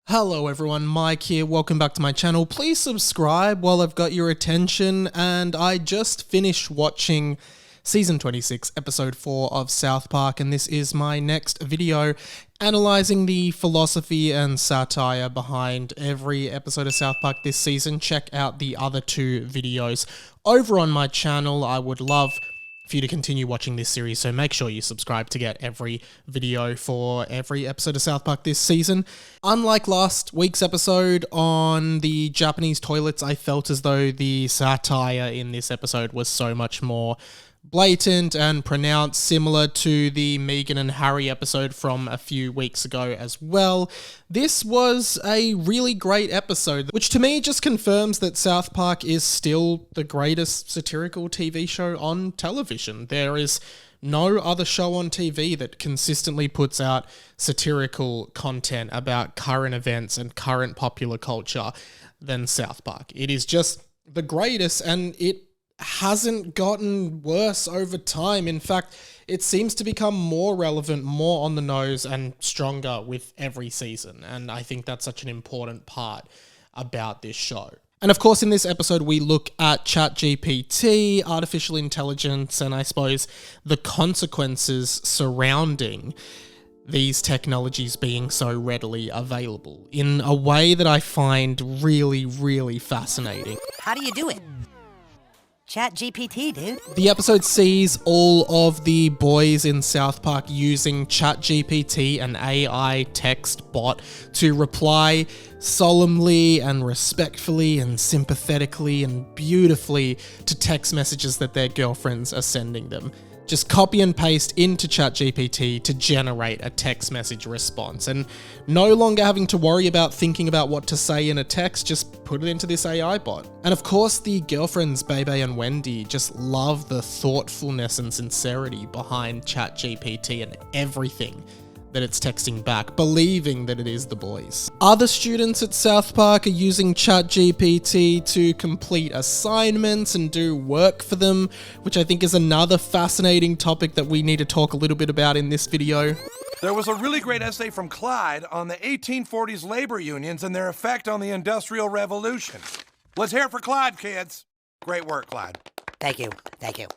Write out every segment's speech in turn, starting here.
Hello everyone, Mike here, welcome back to my channel. Please subscribe while I've got your attention, and I just finished watching Season 26, Episode 4 of South Park, and this is my next video analysing the philosophy and satire behind every episode of South Park this season. Check out the other two videos over on my channel. I would love for you to continue watching this series, so make sure you subscribe to get every video for every episode of South Park this season. Unlike last week's episode on the Japanese toilets, I felt as though the satire in this episode was so much more blatant and pronounced, similar to the Megan and Harry episode from a few weeks ago as well. This was a really great episode, which to me just confirms that South Park is still the greatest satirical TV show on television. There is no other show on TV that consistently puts out satirical content about current events and current popular culture than South Park. It is just the greatest, and it hasn't gotten worse over time. In fact, it seems to become more relevant, more on the nose, and stronger with every season. And I think that's such an important part about this show. And of course, in this episode, we look at Chat GPT, artificial intelligence, and I suppose the consequences surrounding these technologies being so readily available in a way that I find really, really fascinating. How do you do it? Chat GPT, dude. The episode sees all of the boys in South Park using Chat GPT, an AI text bot, to reply solemnly and respectfully and sympathetically and beautifully to text messages that their girlfriends are sending them. Just copy and paste into Chat GPT to generate a text message response, and no longer having to worry about thinking about what to say in a text, just put it into this AI bot. And of course, the girlfriends, Bebe and Wendy, just love the thoughtfulness and sincerity behind Chat GPT and everything that it's texting back, believing that it is the boys. Other students at South Park are using Chat GPT to complete assignments and do work for them, which I think is another fascinating topic that we need to talk a little bit about in this video. There was a really great essay from Clyde on the 1840s labor unions and their effect on the Industrial Revolution. Let's hear it for Clyde, kids. Great work, Clyde. Thank you. Thank you.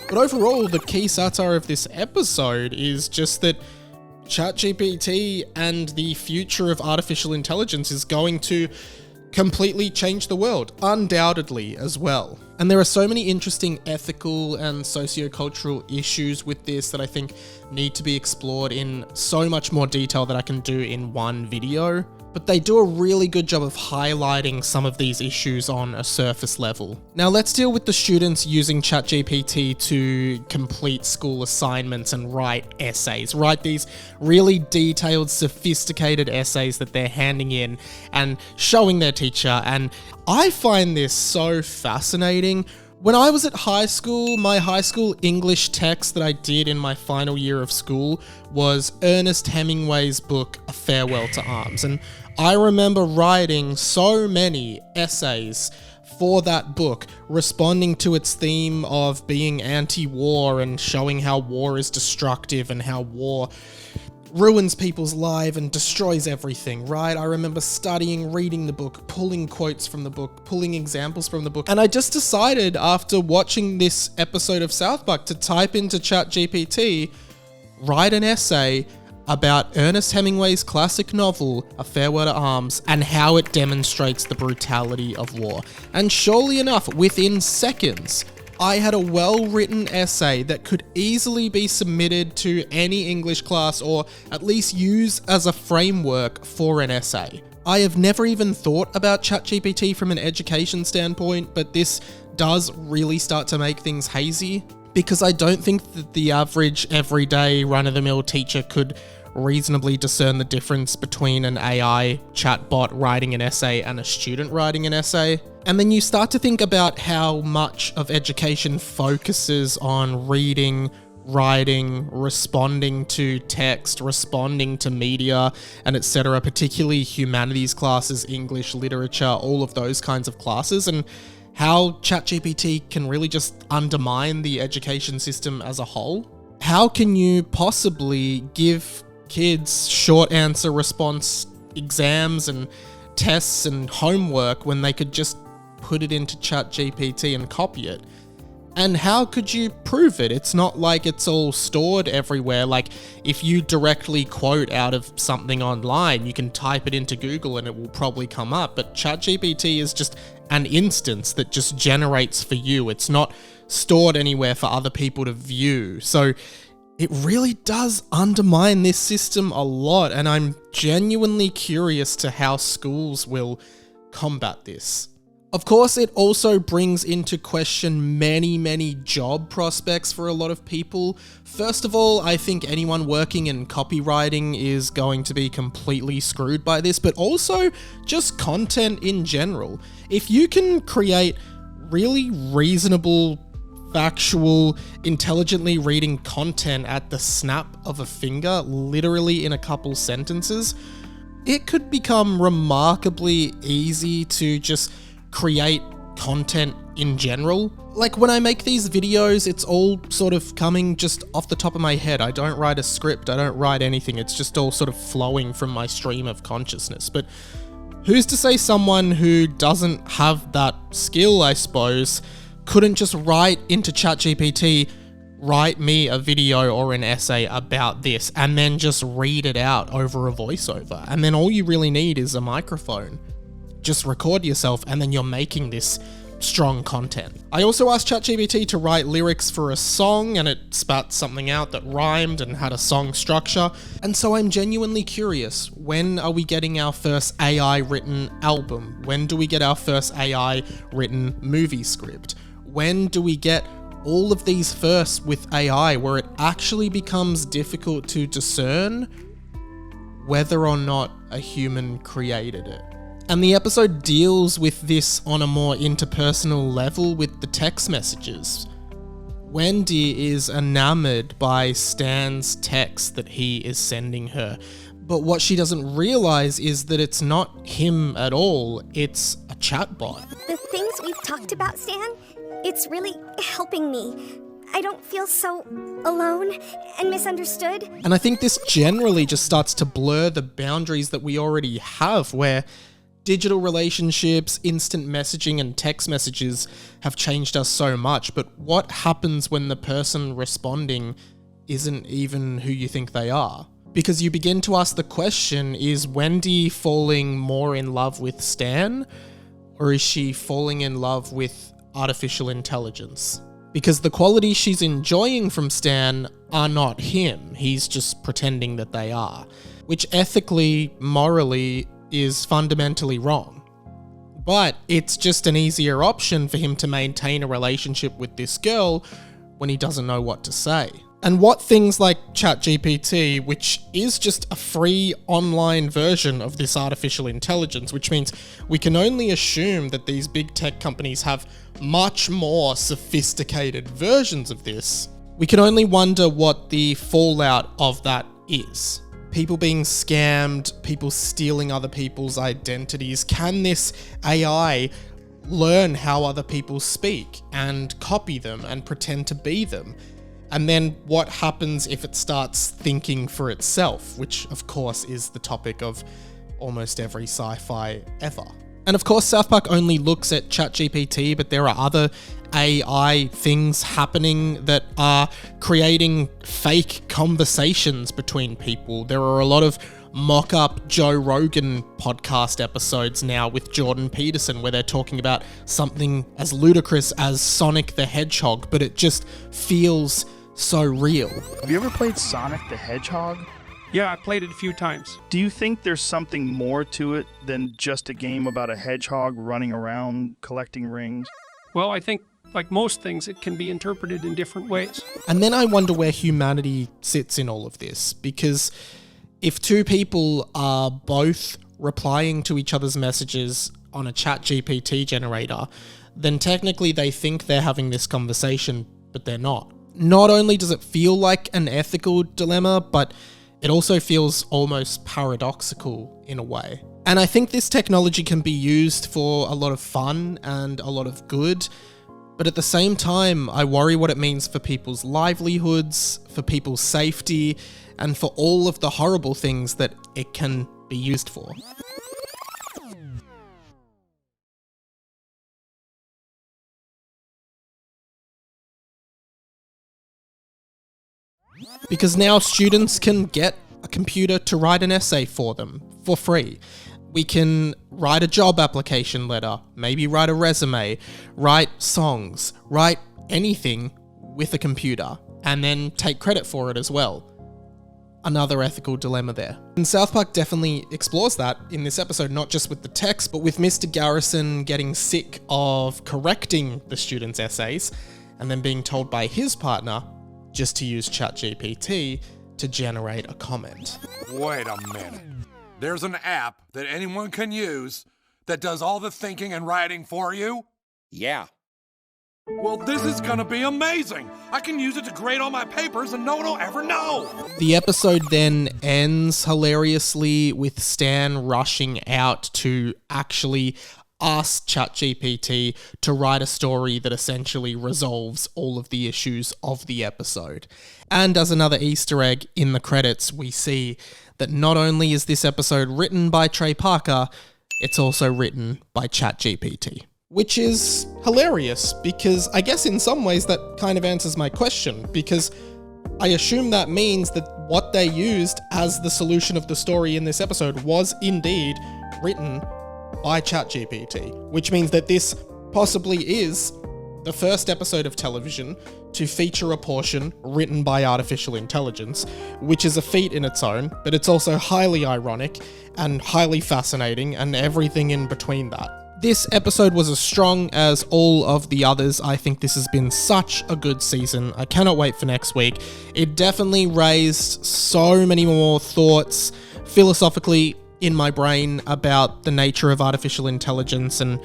But overall, the key satire of this episode is just that ChatGPT and the future of artificial intelligence is going to completely change the world, undoubtedly as well. And there are so many interesting ethical and sociocultural issues with this that I think need to be explored in so much more detail that I can do in one video. But they do a really good job of highlighting some of these issues on a surface level. Now let's deal with the students using ChatGPT to complete school assignments and write essays. Write these really detailed, sophisticated essays that they're handing in and showing their teacher. And I find this so fascinating. When I was at high school, my high school English text that I did in my final year of school was Ernest Hemingway's book, A Farewell to Arms. And I remember writing so many essays for that book, responding to its theme of being anti-war and showing how war is destructive and how war ruins people's lives and destroys everything, right? I remember studying, reading the book, pulling quotes from the book, pulling examples from the book. And I just decided after watching this episode of South Park to type into ChatGPT, write an essay about Ernest Hemingway's classic novel, A Farewell to Arms, and how it demonstrates the brutality of war. And surely enough, within seconds, I had a well-written essay that could easily be submitted to any English class, or at least use as a framework for an essay. I have never even thought about ChatGPT from an education standpoint, but this does really start to make things hazy, because I don't think that the average, everyday, run-of-the-mill teacher could reasonably discern the difference between an AI chatbot writing an essay and a student writing an essay. And then you start to think about how much of education focuses on reading, writing, responding to text, responding to media, and etc., particularly humanities classes, English, literature, all of those kinds of classes, and how ChatGPT can really just undermine the education system as a whole. How can you possibly give kids short answer response exams and tests and homework when they could just put it into Chat GPT and copy it? And how could you prove it? It's not like it's all stored everywhere. Like, if you directly quote out of something online, you can type it into Google and it will probably come up. But ChatGPT is just an instance that just generates for you. It's not stored anywhere for other people to view. So it really does undermine this system a lot. And I'm genuinely curious to how schools will combat this. Of course, it also brings into question many job prospects for a lot of people. First of all, I think anyone working in copywriting is going to be completely screwed by this, but also just content in general. If you can create really reasonable, factual, intelligently reading content at the snap of a finger, literally in a couple sentences, it could become remarkably easy to just create content in general. Like, when I make these videos, it's all sort of coming just off the top of my head. I don't write a script, I don't write anything. It's just all sort of flowing from my stream of consciousness. But who's to say someone who doesn't have that skill, I suppose, couldn't just write into ChatGPT, write me a video or an essay about this, and then just read it out over a voiceover. And then all you really need is a microphone. Just record yourself, and then you're making this strong content. I also asked ChatGPT to write lyrics for a song, and it spat something out that rhymed and had a song structure. And so I'm genuinely curious, when are we getting our first AI written album? When do we get our first AI written movie script? When do we get all of these firsts with AI where it actually becomes difficult to discern whether or not a human created it? And the episode deals with this on a more interpersonal level with the text messages. Wendy is enamored by Stan's text that he is sending her. But what she doesn't realize is that it's not him at all, it's a chatbot. The things we've talked about, Stan, it's really helping me. I don't feel so alone and misunderstood. And I think this generally just starts to blur the boundaries that we already have, where digital relationships, instant messaging, and text messages have changed us so much. But what happens when the person responding isn't even who you think they are? Because you begin to ask the question, is Wendy falling more in love with Stan, or is she falling in love with artificial intelligence? Because the qualities she's enjoying from Stan are not him. He's just pretending that they are, which ethically, morally, is fundamentally wrong. But it's just an easier option for him to maintain a relationship with this girl when he doesn't know what to say. And what things like ChatGPT, which is just a free online version of this artificial intelligence, which means we can only assume that these big tech companies have much more sophisticated versions of this, we can only wonder what the fallout of that is. People being scammed, people stealing other people's identities. Can this AI learn how other people speak and copy them and pretend to be them? And then what happens if it starts thinking for itself, which of course is the topic of almost every sci-fi ever. And of course, South Park only looks at ChatGPT, but there are other AI things happening that are creating fake conversations between people. There are a lot of mock-up Joe Rogan podcast episodes now with Jordan Peterson where they're talking about something as ludicrous as Sonic the Hedgehog, but it just feels so real. Have you ever played Sonic the Hedgehog? Yeah, I played it a few times. Do you think there's something more to it than just a game about a hedgehog running around collecting rings? Well, I think, like most things, it can be interpreted in different ways. And then I wonder where humanity sits in all of this, because if two people are both replying to each other's messages on a Chat GPT generator, then technically they think they're having this conversation, but they're not. Not only does it feel like an ethical dilemma, but it also feels almost paradoxical in a way. And I think this technology can be used for a lot of fun and a lot of good, but at the same time, I worry what it means for people's livelihoods, for people's safety, and for all of the horrible things that it can be used for. Because now students can get a computer to write an essay for them for free. We can write a job application letter, maybe write a resume, write songs, write anything with a computer, and then take credit for it as well. Another ethical dilemma there. And South Park definitely explores that in this episode, not just with the text, but with Mr. Garrison getting sick of correcting the students' essays and then being told by his partner just to use Chat GPT to generate a comment. Wait a minute. There's an app that anyone can use that does all the thinking and writing for you? Yeah. Well, this is gonna be amazing. I can use it to grade all my papers and no one will ever know. The episode then ends hilariously with Stan rushing out to actually ask ChatGPT to write a story that essentially resolves all of the issues of the episode. And as another Easter egg in the credits, we see that not only is this episode written by Trey Parker, it's also written by ChatGPT. Which is hilarious, because I guess in some ways that kind of answers my question, because I assume that means that what they used as the solution of the story in this episode was indeed written by ChatGPT, which means that this possibly is the first episode of television to feature a portion written by artificial intelligence, which is a feat in its own, but it's also highly ironic and highly fascinating and everything in between that. This episode was as strong as all of the others. I think this has been such a good season. I cannot wait for next week. It definitely raised so many more thoughts philosophically in my brain about the nature of artificial intelligence and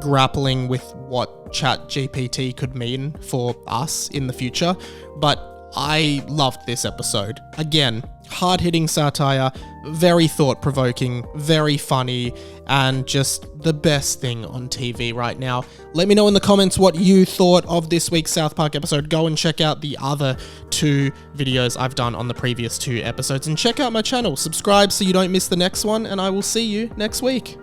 grappling with what ChatGPT could mean for us in the future. But I loved this episode. Again, hard-hitting satire, very thought-provoking, very funny, and just the best thing on TV right now. Let me know in the comments what you thought of this week's South Park episode. Go and check out the other 2 videos I've done on the previous 2 episodes, and check out my channel. Subscribe so you don't miss the next one, and I will see you next week.